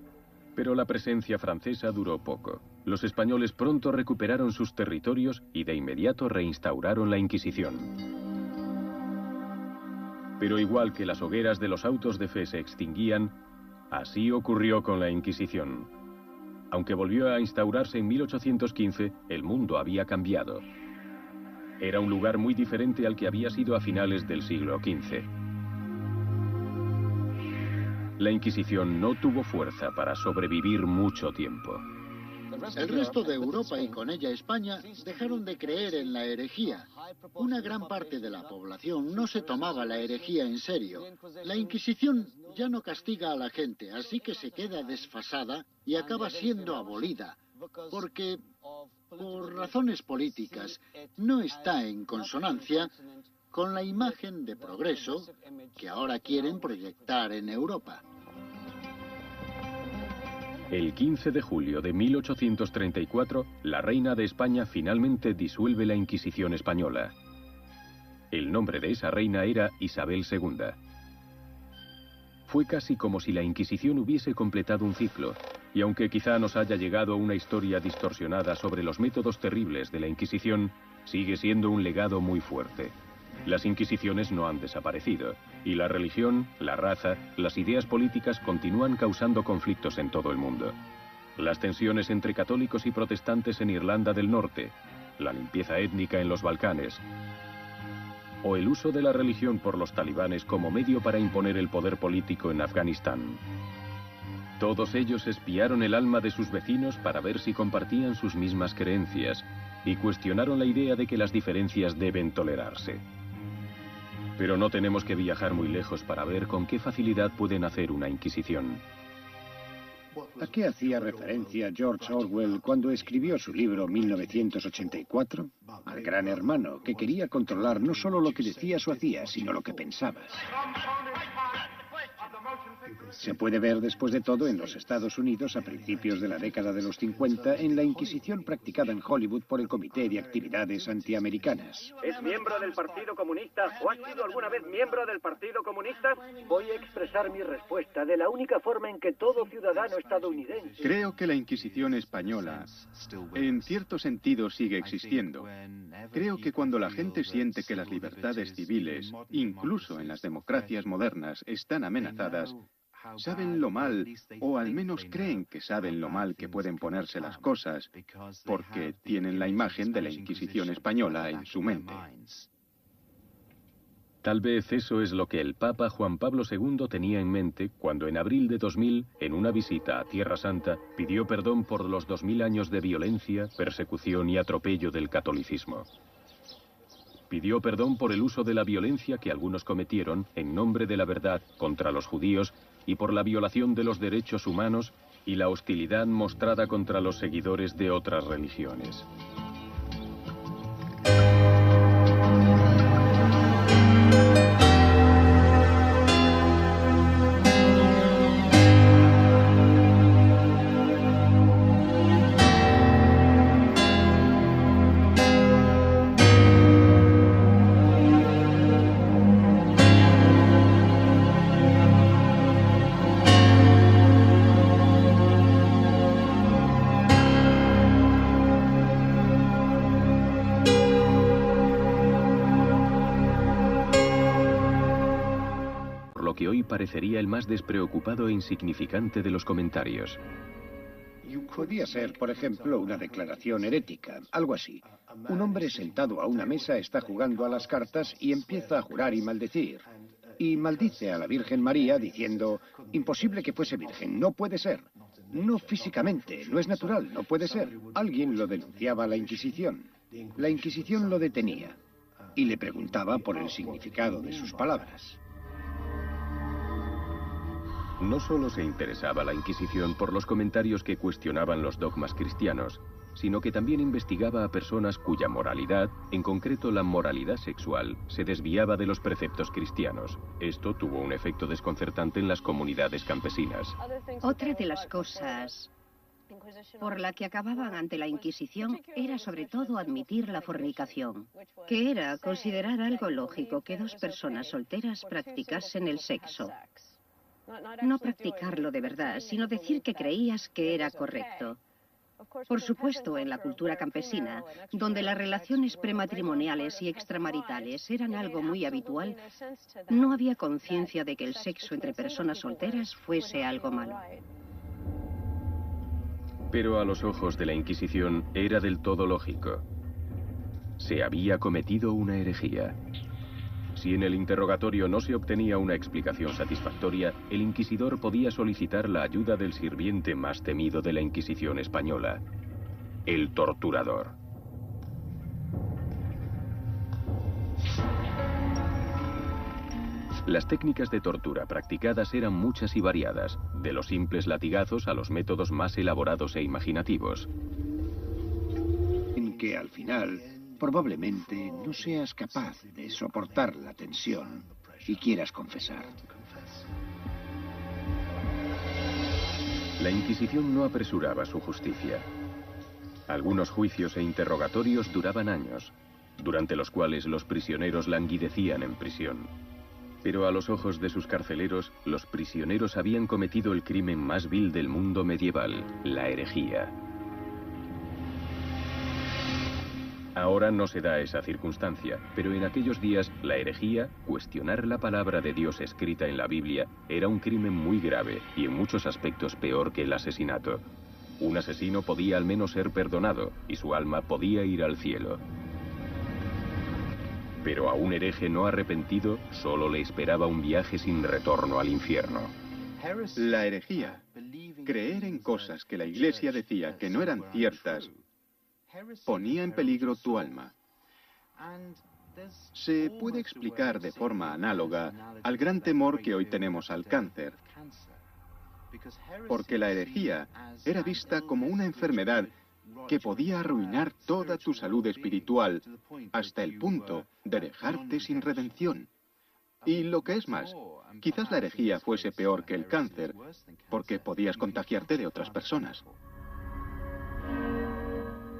Pero la presencia francesa duró poco. Los españoles pronto recuperaron sus territorios y de inmediato reinstauraron la Inquisición. Pero igual que las hogueras de los autos de fe se extinguían, así ocurrió con la Inquisición. Aunque volvió a instaurarse en 1815, el mundo había cambiado. Era un lugar muy diferente al que había sido a finales del siglo XV. La Inquisición no tuvo fuerza para sobrevivir mucho tiempo. El resto de Europa y con ella España dejaron de creer en la herejía. Una gran parte de la población no se tomaba la herejía en serio. La Inquisición ya no castiga a la gente, así que se queda desfasada y acaba siendo abolida, porque, por razones políticas, no está en consonancia con la imagen de progreso que ahora quieren proyectar en Europa. El 15 de julio de 1834, la reina de España finalmente disuelve la Inquisición española. El nombre de esa reina era Isabel II. Fue casi como si la Inquisición hubiese completado un ciclo, y aunque quizá nos haya llegado una historia distorsionada sobre los métodos terribles de la Inquisición, sigue siendo un legado muy fuerte. Las inquisiciones no han desaparecido, y la religión, la raza, las ideas políticas continúan causando conflictos en todo el mundo. Las tensiones entre católicos y protestantes en Irlanda del Norte, la limpieza étnica en los Balcanes, o el uso de la religión por los talibanes como medio para imponer el poder político en Afganistán. Todos ellos espiaron el alma de sus vecinos para ver si compartían sus mismas creencias, y cuestionaron la idea de que las diferencias deben tolerarse. Pero no tenemos que viajar muy lejos para ver con qué facilidad pueden hacer una inquisición. ¿A qué hacía referencia George Orwell cuando escribió su libro 1984? Al gran hermano, que quería controlar no solo lo que decías o hacías, sino lo que pensabas. Se puede ver después de todo en los Estados Unidos a principios de la década de los 50 en la Inquisición practicada en Hollywood por el Comité de Actividades Antiamericanas. ¿Es miembro del Partido Comunista o ha sido alguna vez miembro del Partido Comunista? Voy a expresar mi respuesta de la única forma en que todo ciudadano estadounidense... Creo que la Inquisición española, en cierto sentido, sigue existiendo. Creo que cuando la gente siente que las libertades civiles, incluso en las democracias modernas, están amenazadas, saben lo mal, o al menos creen que saben lo mal que pueden ponerse las cosas, porque tienen la imagen de la Inquisición española en su mente. Tal vez eso es lo que el Papa Juan Pablo II tenía en mente cuando en abril de 2000, en una visita a Tierra Santa, pidió perdón por los 2000 años de violencia, persecución y atropello del catolicismo. Pidió perdón por el uso de la violencia que algunos cometieron en nombre de la verdad contra los judíos y por la violación de los derechos humanos y la hostilidad mostrada contra los seguidores de otras religiones. Parecería el más despreocupado e insignificante de los comentarios. Podía ser, por ejemplo, una declaración herética, algo así. Un hombre sentado a una mesa está jugando a las cartas y empieza a jurar y maldecir. Y maldice a la Virgen María diciendo, imposible que fuese virgen, no puede ser. No físicamente, no es natural, no puede ser. Alguien lo denunciaba a la Inquisición. La Inquisición lo detenía y le preguntaba por el significado de sus palabras. No solo se interesaba la Inquisición por los comentarios que cuestionaban los dogmas cristianos, sino que también investigaba a personas cuya moralidad, en concreto la moralidad sexual, se desviaba de los preceptos cristianos. Esto tuvo un efecto desconcertante en las comunidades campesinas. Otra de las cosas por la que acababan ante la Inquisición era sobre todo admitir la fornicación, que era considerar algo lógico que dos personas solteras practicasen el sexo. No practicarlo de verdad, sino decir que creías que era correcto. Por supuesto, en la cultura campesina, donde las relaciones prematrimoniales y extramaritales eran algo muy habitual, no había conciencia de que el sexo entre personas solteras fuese algo malo. Pero a los ojos de la Inquisición era del todo lógico. Se había cometido una herejía. Si en el interrogatorio no se obtenía una explicación satisfactoria, el inquisidor podía solicitar la ayuda del sirviente más temido de la Inquisición española, el torturador. Las técnicas de tortura practicadas eran muchas y variadas, de los simples latigazos a los métodos más elaborados e imaginativos. En que al final probablemente no seas capaz de soportar la tensión y quieras confesar. La Inquisición no apresuraba su justicia. Algunos juicios e interrogatorios duraban años, durante los cuales los prisioneros languidecían en prisión. Pero a los ojos de sus carceleros, los prisioneros habían cometido el crimen más vil del mundo medieval, la herejía. Ahora no se da esa circunstancia, pero en aquellos días la herejía, cuestionar la palabra de Dios escrita en la Biblia, era un crimen muy grave y en muchos aspectos peor que el asesinato. Un asesino podía al menos ser perdonado y su alma podía ir al cielo. Pero a un hereje no arrepentido solo le esperaba un viaje sin retorno al infierno. La herejía, creer en cosas que la Iglesia decía que no eran ciertas, ponía en peligro tu alma. Se puede explicar de forma análoga al gran temor que hoy tenemos al cáncer, porque la herejía era vista como una enfermedad que podía arruinar toda tu salud espiritual hasta el punto de dejarte sin redención. Y lo que es más, quizás la herejía fuese peor que el cáncer, porque podías contagiarte de otras personas.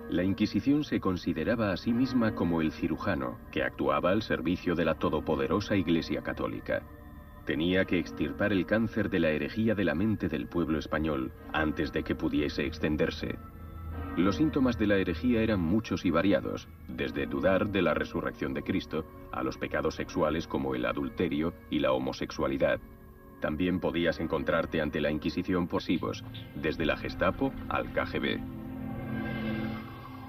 La Inquisición se consideraba a sí misma como el cirujano que actuaba al servicio de la todopoderosa Iglesia Católica. Tenía que extirpar el cáncer de la herejía de la mente del pueblo español antes de que pudiese extenderse. Los síntomas de la herejía eran muchos y variados, desde dudar de la resurrección de Cristo a los pecados sexuales como el adulterio y la homosexualidad. También podías encontrarte ante la Inquisición posivos, desde la Gestapo al KGB.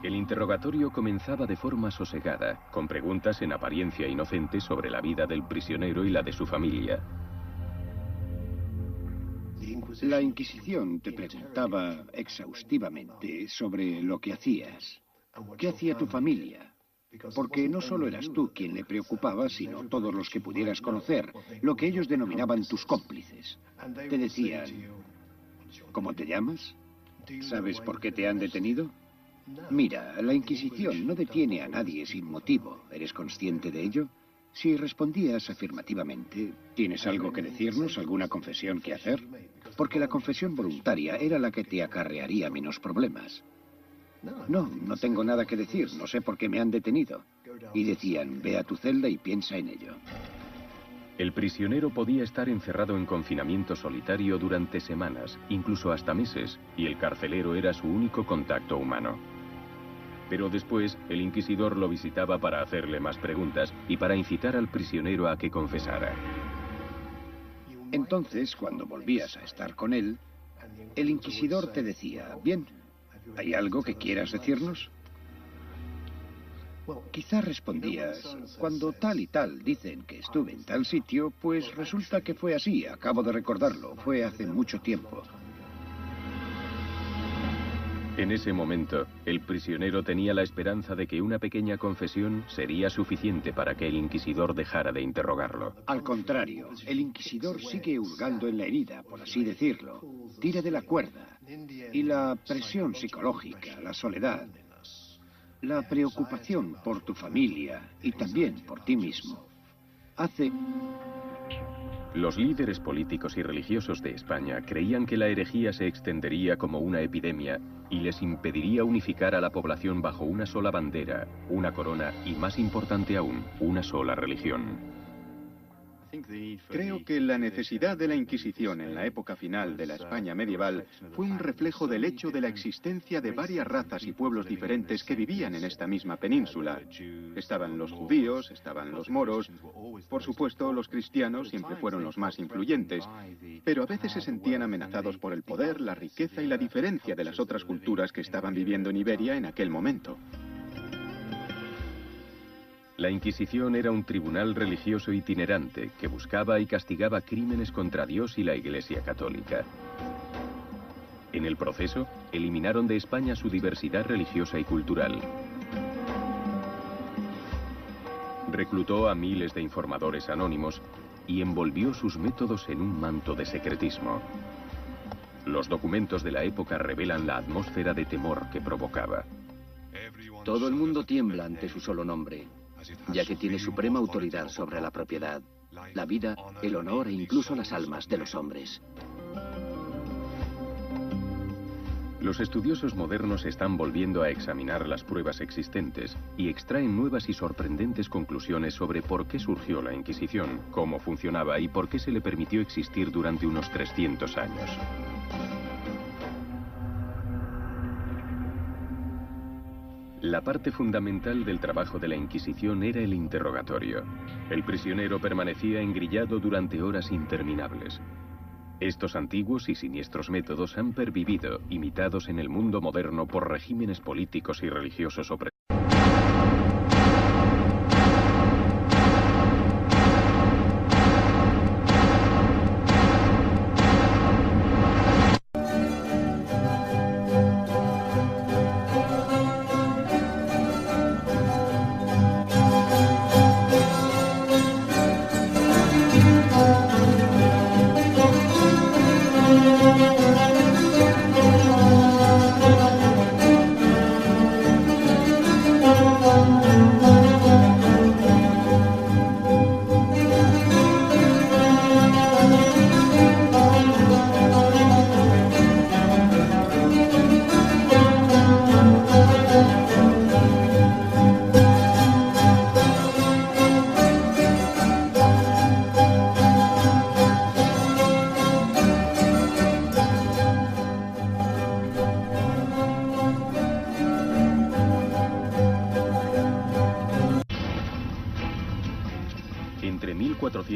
El interrogatorio comenzaba de forma sosegada, con preguntas en apariencia inocentes sobre la vida del prisionero y la de su familia. La Inquisición te preguntaba exhaustivamente sobre lo que hacías. ¿Qué hacía tu familia? Porque no solo eras tú quien le preocupaba, sino todos los que pudieras conocer, lo que ellos denominaban tus cómplices. Te decían, ¿cómo te llamas? ¿Sabes por qué te han detenido? Mira, la Inquisición no detiene a nadie sin motivo. ¿Eres consciente de ello? Si respondías afirmativamente, ¿tienes algo que decirnos, alguna confesión que hacer? Porque la confesión voluntaria era la que te acarrearía menos problemas. No tengo nada que decir, no sé por qué me han detenido. Y decían, ve a tu celda y piensa en ello. El prisionero podía estar encerrado en confinamiento solitario durante semanas, incluso hasta meses, y el carcelero era su único contacto humano. Pero después, el inquisidor lo visitaba para hacerle más preguntas y para incitar al prisionero a que confesara. Entonces, cuando volvías a estar con él, el inquisidor te decía, bien, ¿hay algo que quieras decirnos? Quizás respondías, cuando tal y tal dicen que estuve en tal sitio, pues resulta que fue así, acabo de recordarlo, fue hace mucho tiempo. En ese momento, el prisionero tenía la esperanza de que una pequeña confesión sería suficiente para que el inquisidor dejara de interrogarlo. Al contrario, el inquisidor sigue hurgando en la herida, por así decirlo. Tira de la cuerda. Y la presión psicológica, la soledad, la preocupación por tu familia y también por ti mismo, hace... Los líderes políticos y religiosos de España creían que la herejía se extendería como una epidemia y les impediría unificar a la población bajo una sola bandera, una corona y, más importante aún, una sola religión. Creo que la necesidad de la Inquisición en la época final de la España medieval fue un reflejo del hecho de la existencia de varias razas y pueblos diferentes que vivían en esta misma península. Estaban los judíos, estaban los moros, por supuesto los cristianos siempre fueron los más influyentes, pero a veces se sentían amenazados por el poder, la riqueza y la diferencia de las otras culturas que estaban viviendo en Iberia en aquel momento. La Inquisición era un tribunal religioso itinerante que buscaba y castigaba crímenes contra Dios y la Iglesia Católica. En el proceso, eliminaron de España su diversidad religiosa y cultural. Reclutó a miles de informadores anónimos y envolvió sus métodos en un manto de secretismo. Los documentos de la época revelan la atmósfera de temor que provocaba. Todo el mundo tiembla ante su solo nombre, ya que tiene suprema autoridad sobre la propiedad, la vida, el honor e incluso las almas de los hombres. Los estudiosos modernos están volviendo a examinar las pruebas existentes y extraen nuevas y sorprendentes conclusiones sobre por qué surgió la Inquisición, cómo funcionaba y por qué se le permitió existir durante unos 300 años. La parte fundamental del trabajo de la Inquisición era el interrogatorio. El prisionero permanecía engrillado durante horas interminables. Estos antiguos y siniestros métodos han pervivido, imitados en el mundo moderno por regímenes políticos y religiosos opresores.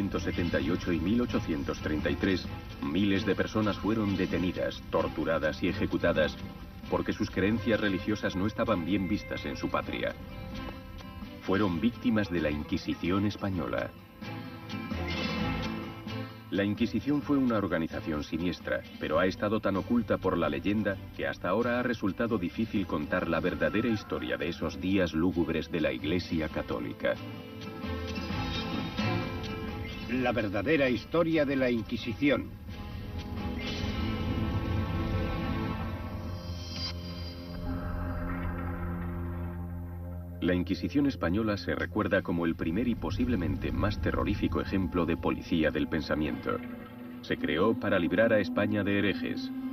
1878 y 1833, miles de personas fueron detenidas, torturadas y ejecutadas porque sus creencias religiosas no estaban bien vistas en su patria. Fueron víctimas de la Inquisición española. La Inquisición fue una organización siniestra, pero ha estado tan oculta por la leyenda que hasta ahora ha resultado difícil contar la verdadera historia de esos días lúgubres de la Iglesia Católica. La verdadera historia de la Inquisición. La Inquisición española se recuerda como el primer y posiblemente más terrorífico ejemplo de policía del pensamiento. Se creó para librar a España de herejes.